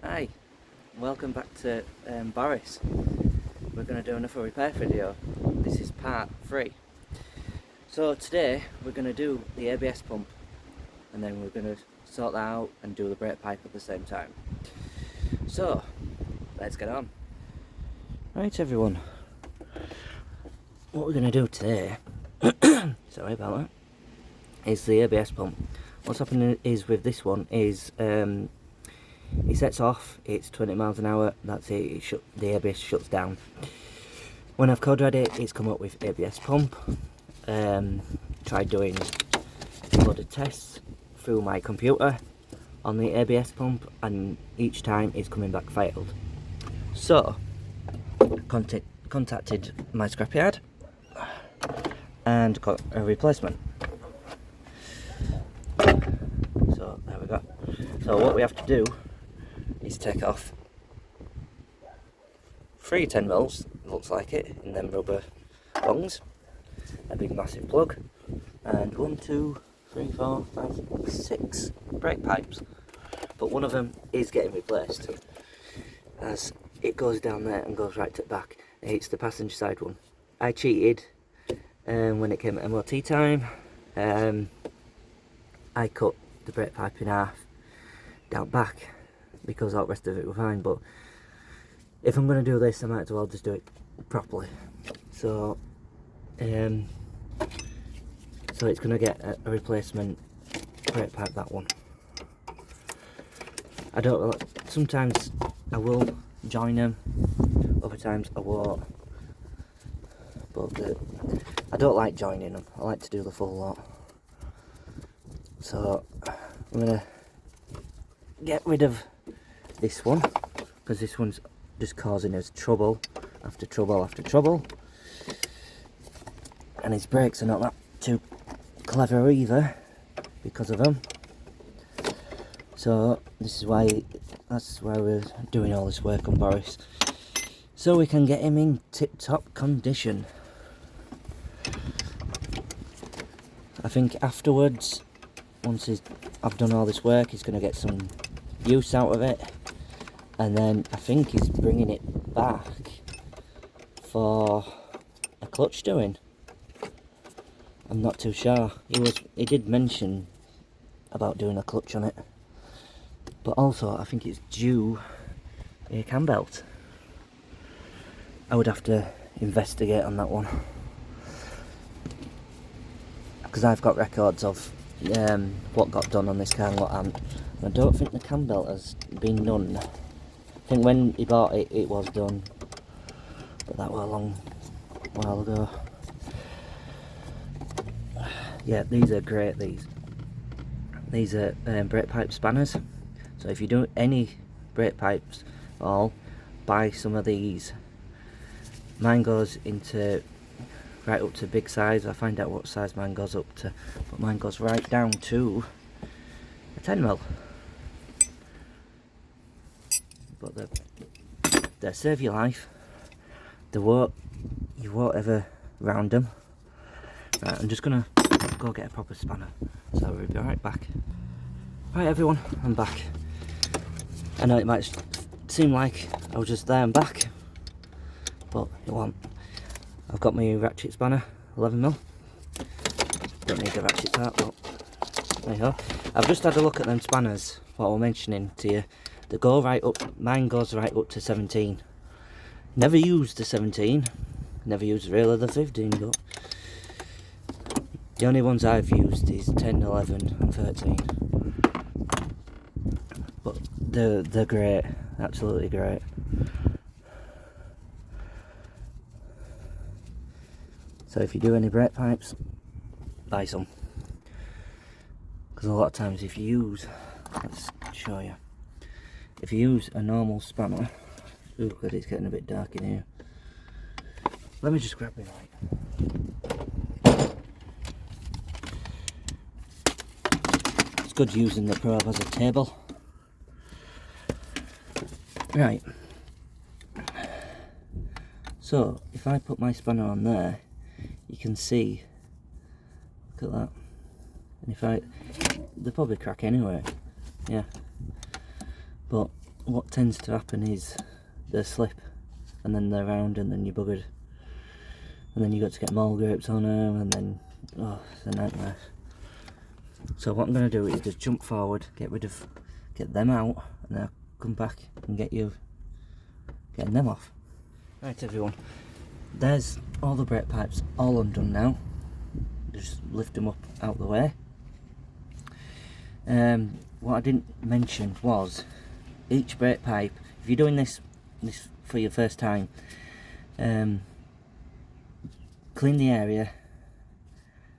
Hi, welcome back to Boris. We're going to do another repair video. This is part 3. So today we're going to do the ABS pump and then we're going to sort that out and do the brake pipe at the same time. So let's get on. Right everyone, what we're going to do today, sorry about that, is the ABS pump. What's happening is with this one is it sets off, it's 20 miles an hour, that's it, the ABS shuts down. When I've code read it, it's come up with ABS pump. Tried doing a load of tests through my computer on the ABS pump, and each time it's coming back failed. So, contacted my scrapyard and got a replacement. So, there we go. So what we have to do is take off 3 10mm, looks like it, in them rubber bongs, a big massive plug, and 1, 2, 3, 4, 5, 6 brake pipes. But one of them is getting replaced as it goes down there and goes right to the back. It's the passenger side one. I cheated when it came to MOT time. I cut the brake pipe in half down back because all the rest of it were fine, but if I'm going to do this I might as well just do it properly. So so it's going to get a replacement brake pipe, that one. I don't, sometimes I will join them, other times I won't, but I don't like joining them, I like to do the full lot. So I'm going to get rid of this one, because this one's just causing us trouble after trouble after trouble, and his brakes are not that too clever either because of them. So that's why we're doing all this work on Boris, so we can get him in tip-top condition. I think afterwards, once I've done all this work, he's going to get some use out of it, and then I think he's bringing it back for a clutch doing. I'm not too sure. He did mention about doing a clutch on it, but also I think it's due a cam belt. I would have to investigate on that one, because I've got records of what got done on this car and what hasn't. I don't think the cam belt has been done. I think when he bought it, it was done, but that was a long while ago. Yeah, these are great. These are brake pipe spanners. So if you do any brake pipes at all, buy some of these. Mine goes into right up to big size. I find out what size mine goes up to, but mine goes right down to a 10mm. But they save your life. You won't ever round them. Right, I'm just gonna go get a proper spanner, so we'll be right back. Right everyone, I'm back. I know it might seem like I was just there and back, but it won't. I've got my ratchet spanner, 11mm. Don't need the ratchet part, but there you go. I've just had a look at them spanners, what I was mentioning to you. They go right up, mine goes right up to 17. Never used the 17, never used really the 15, but the only ones I've used is 10, 11 and 13. But they're great, absolutely great. So if you do any brake pipes, buy some. Because a lot of times if you use, let's show you. If you use a normal spanner, ooh, good, it's getting a bit dark in here. Let me just grab my light. It's good using the probe as a table. Right. So if I put my spanner on there, you can see, look at that. And if they'll probably crack anyway, yeah. But what tends to happen is they slip and then they're round and then you're buggered. And then you got to get mole grapes on them and then, oh, it's a nightmare. So what I'm going to do is just jump forward, get them out, and then I'll come back and getting them off. Right everyone, there's all the brake pipes all undone now. Just lift them up out of the way. What I didn't mention was each brake pipe, if you're doing this for your first time, clean the area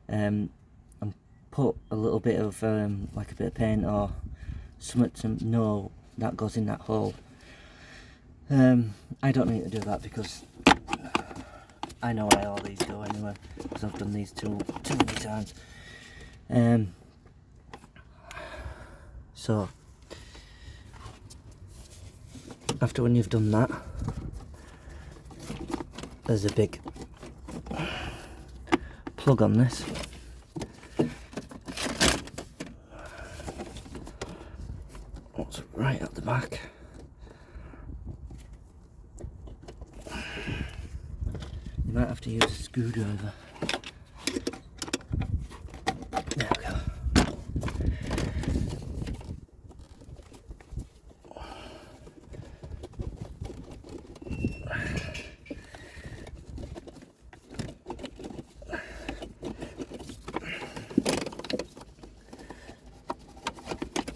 and put a little bit of like a bit of paint or something to know that goes in that hole. I don't need to do that because I know where all these go anyway, because I've done these too many times. So after when you've done that, there's a big plug on this. What's right at the back. You might have to use a screwdriver. There we go.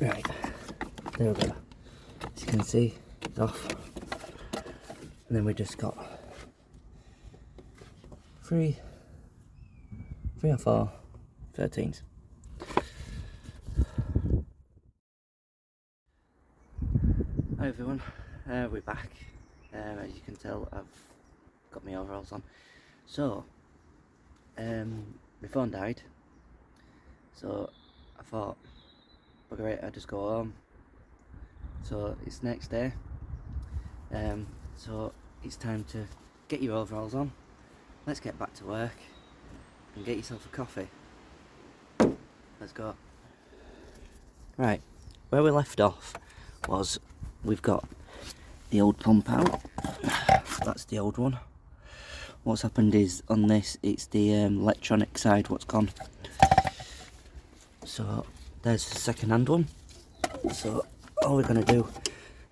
Right, there we go. As you can see, it's off. And then we just got three or four 13s. Hi everyone, we're back. As you can tell, I've got my overalls on. So, my phone died, so I thought, bugger it, I'll just go home. So it's next day, so it's time to get your overalls on. Let's get back to work and get yourself a coffee. Let's go. Right, where we left off was we've got the old pump out. That's the old one. What's happened is on this, it's the electronic side what's gone. So there's the second hand one. So all we're going to do,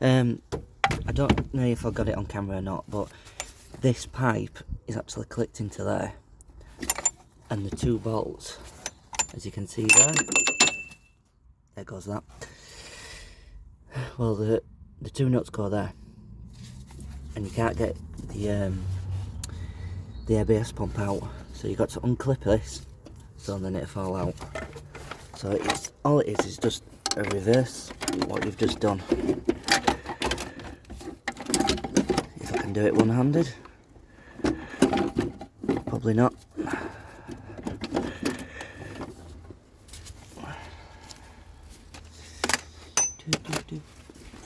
I don't know if I got it on camera or not, but this pipe is actually clipped into there, and the two bolts, as you can see there goes that. Well, the two nuts go there, and you can't get the ABS pump out, so you got to unclip this, so then it'll fall out. So it's all it is just a reverse what you've just done. If I can do it one-handed, probably not.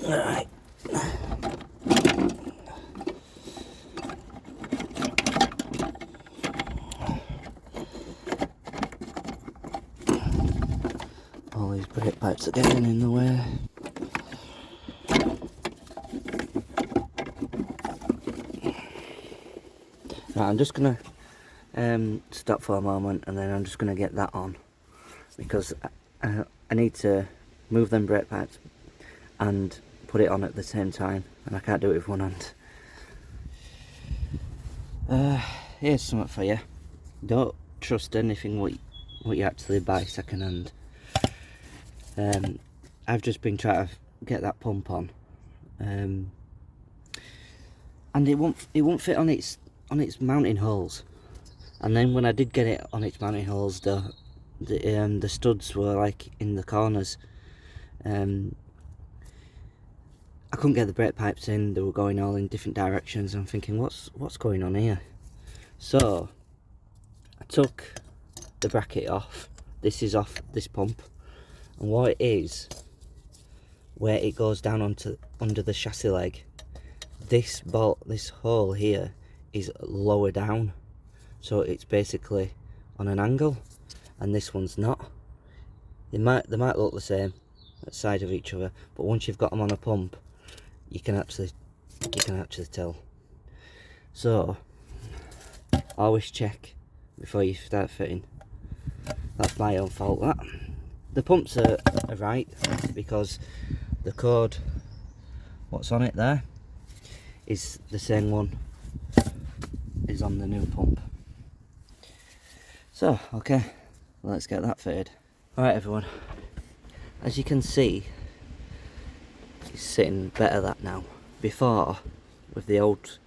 Alright. All these brake pipes are getting in the way. Right, I'm just gonna stop for a moment, and then I'm just gonna get that on, because I need to move them brake pipes and put it on at the same time, and I can't do it with one hand. Here's something for you. Don't trust anything what you actually buy second hand. I've just been trying to get that pump on, and it won't fit on its mounting holes. And then when I did get it on its mounting holes, the studs were like in the corners. I couldn't get the brake pipes in. They were going all in different directions. I'm thinking, what's going on here? So I took the bracket off. This is off this pump, and what it is, where it goes down under the chassis leg, this hole here is lower down, so it's basically on an angle, and this one's not. They might look the same at the side of each other, but once you've got them on a pump, you can actually tell. So always check before you start fitting. That's my own fault, that. The pumps are right, because the code, what's on it there, is the same one is on the new pump. So, okay, let's get that fitted. Alright everyone, as you can see, it's sitting better that now. Before, with the old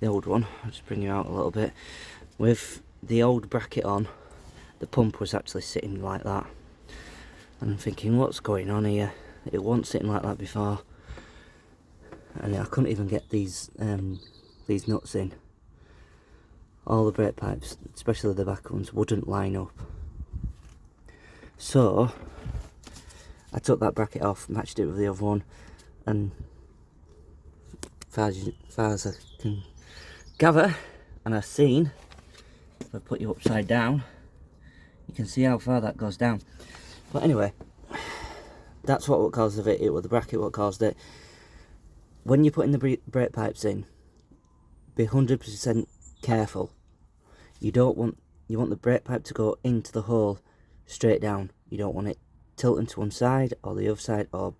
one, I'll just bring you out a little bit, with the old bracket on, the pump was actually sitting like that. And I'm thinking, what's going on here? It wasn't sitting like that before. And I couldn't even get these nuts in. All the brake pipes, especially the back ones, wouldn't line up. So I took that bracket off, matched it with the other one, and as far as I can gather, and I've seen, if I put you upside down, you can see how far that goes down. But anyway, that's what caused it. It was the bracket what caused it. When you're putting the brake pipes in, be 100% careful. You want the brake pipe to go into the hole straight down. You don't want it tilting to one side or the other side or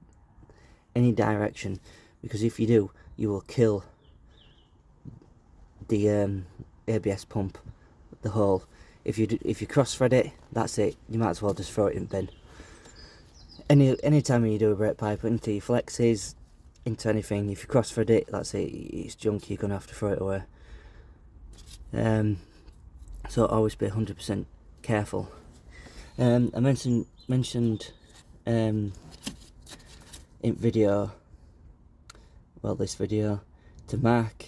any direction, because if you do, you will kill the ABS pump, the hole. If you cross thread it, that's it. You might as well just throw it in the bin. Anytime you do a brake pipe into your flexes, into anything, if you cross thread it, that's it. It's junk. You're gonna have to throw it away. So always be 100% careful. I mentioned in this video, to mark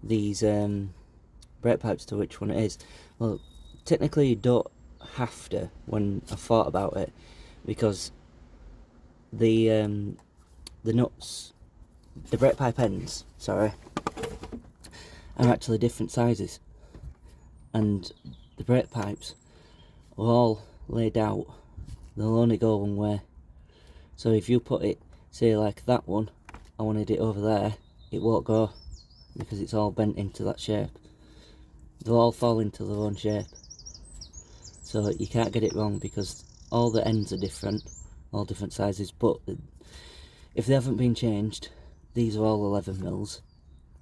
these brake pipes to which one it is. Well, technically you don't have to, when I thought about it, because the nuts, the brake pipe ends, sorry, are actually different sizes, and the brake pipes are all laid out. They'll only go one way. So if you put it, say like that one, I wanted it over there, it won't go, because it's all bent into that shape. They'll all fall into their own shape. So you can't get it wrong, because all the ends are different, all different sizes, but if they haven't been changed, these are all 11 mils.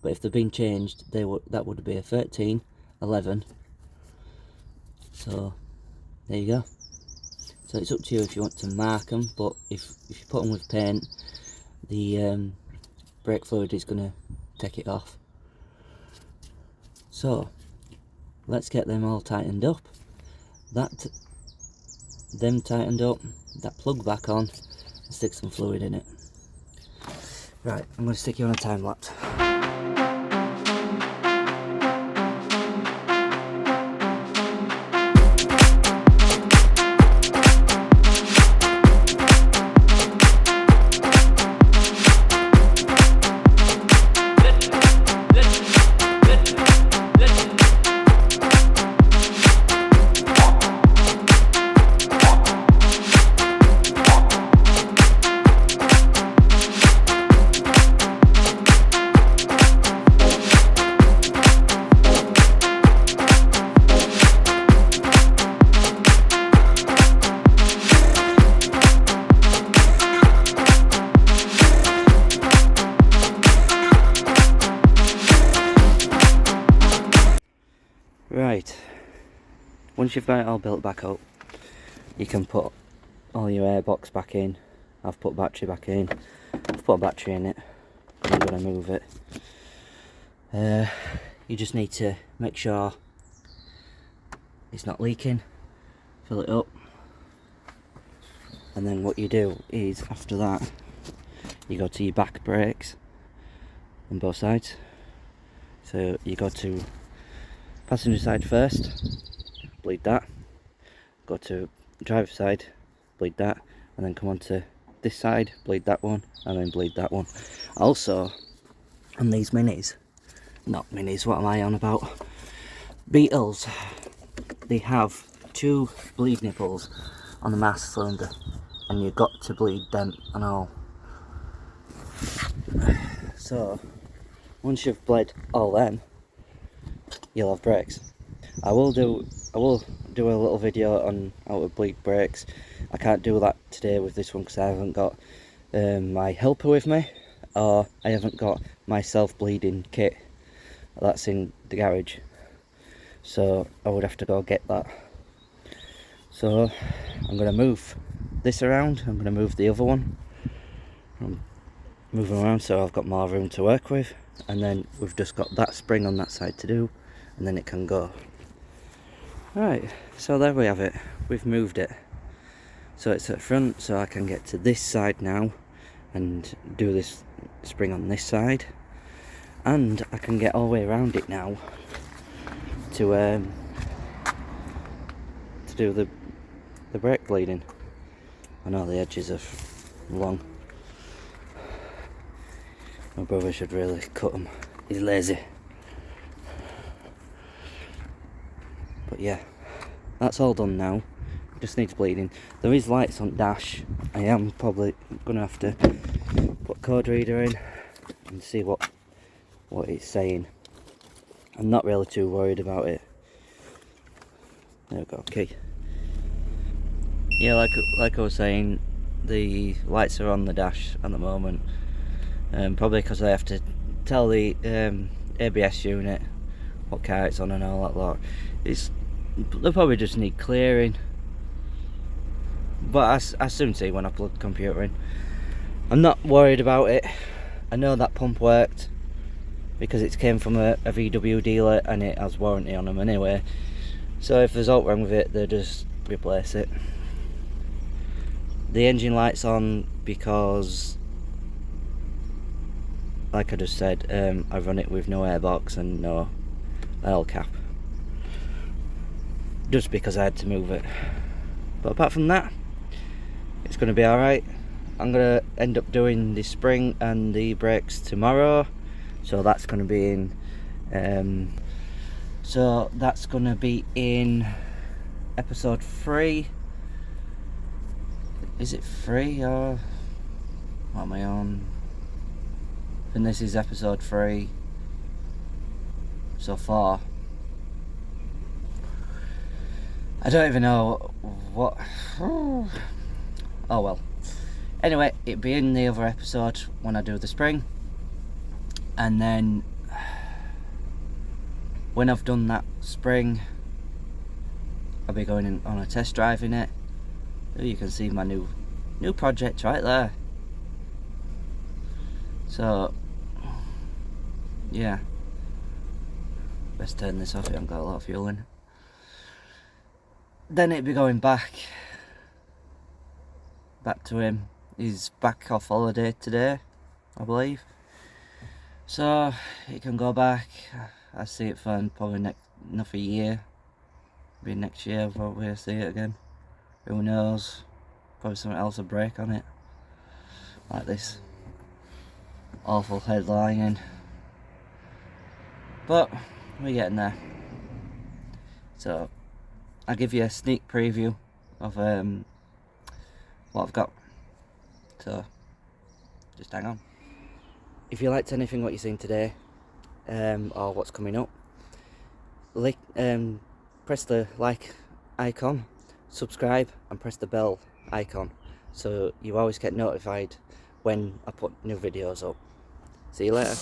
But if they've been changed, that would be a 13, 11. So there you go. So it's up to you if you want to mark them, but if you put them with paint, the brake fluid is going to take it off. So let's get them all tightened up. Them tightened up, that plug back on, and stick some fluid in it. Right, I'm going to stick you on a time lapse. Right, once you've got it all built back up, you can put all your airbox back in. I've put battery back in. I've put a battery in it. I'm going to move it. You just need to make sure it's not leaking. Fill it up. And then what you do is, after that, you go to your back brakes on both sides. So you go to passenger side first, bleed that, go to driver side, bleed that, and then come on to this side, bleed that one, and then bleed that one. Also, on these minis, not minis, what am I on about? Beetles, they have 2 bleed nipples on the master cylinder, and you've got to bleed them and all. So once you've bled all them, you'll have brakes. I will do a little video on how to bleed brakes. I can't do that today with this one because I haven't got my helper with me, or I haven't got my self-bleeding kit. That's in the garage, so I would have to go get that. So I'm going to move this around, I'm going to move the other one, I'm moving around so I've got more room to work with, and then we've just got that spring on that side to do, and then it can go. Right, so there we have it, we've moved it. So it's at front, so I can get to this side now and do this spring on this side. And I can get all the way around it now to do the brake bleeding. I know the edges are long. My brother should really cut them. He's lazy. But yeah, that's all done now. Just needs bleeding. There is lights on dash. I am probably gonna have to put code reader in and see what it's saying. I'm not really too worried about it. There we go, key. Yeah, like I was saying, the lights are on the dash at the moment. Probably because I have to tell the ABS unit what car it's on and all that lot. They'll probably just need clearing. But I soon see when I plug the computer in. I'm not worried about it. I know that pump worked because it came from a VW dealer and it has warranty on them anyway. So if there's aught wrong with it, they just replace it. The engine light's on because, like I just said, I run it with no airbox and no oil cap. Just because I had to move it. But apart from that, it's going to be alright. I'm going to end up doing the spring and the brakes tomorrow. So that's going to be in episode 3. Is it 3 or what am I on? And this is episode 3 so far. I don't even know what. Oh well. Anyway, it'll be in the other episode when I do the spring, and then when I've done that spring, I'll be going on a test drive in it. You can see my new project right there. So yeah, best turn this off. I haven't got a lot of fuel in. Then it'd be going back to him. He's back off holiday today, I believe. So he can go back. I see it for probably another year. Maybe next year probably I see it again. Who knows? Probably something else will break on it. Like this awful headlining. But we're getting there. So I'll give you a sneak preview of what I've got. So just hang on. If you liked anything what you've seen today, or what's coming up, press the like icon, subscribe and press the bell icon so you always get notified when I put new videos up. See you later.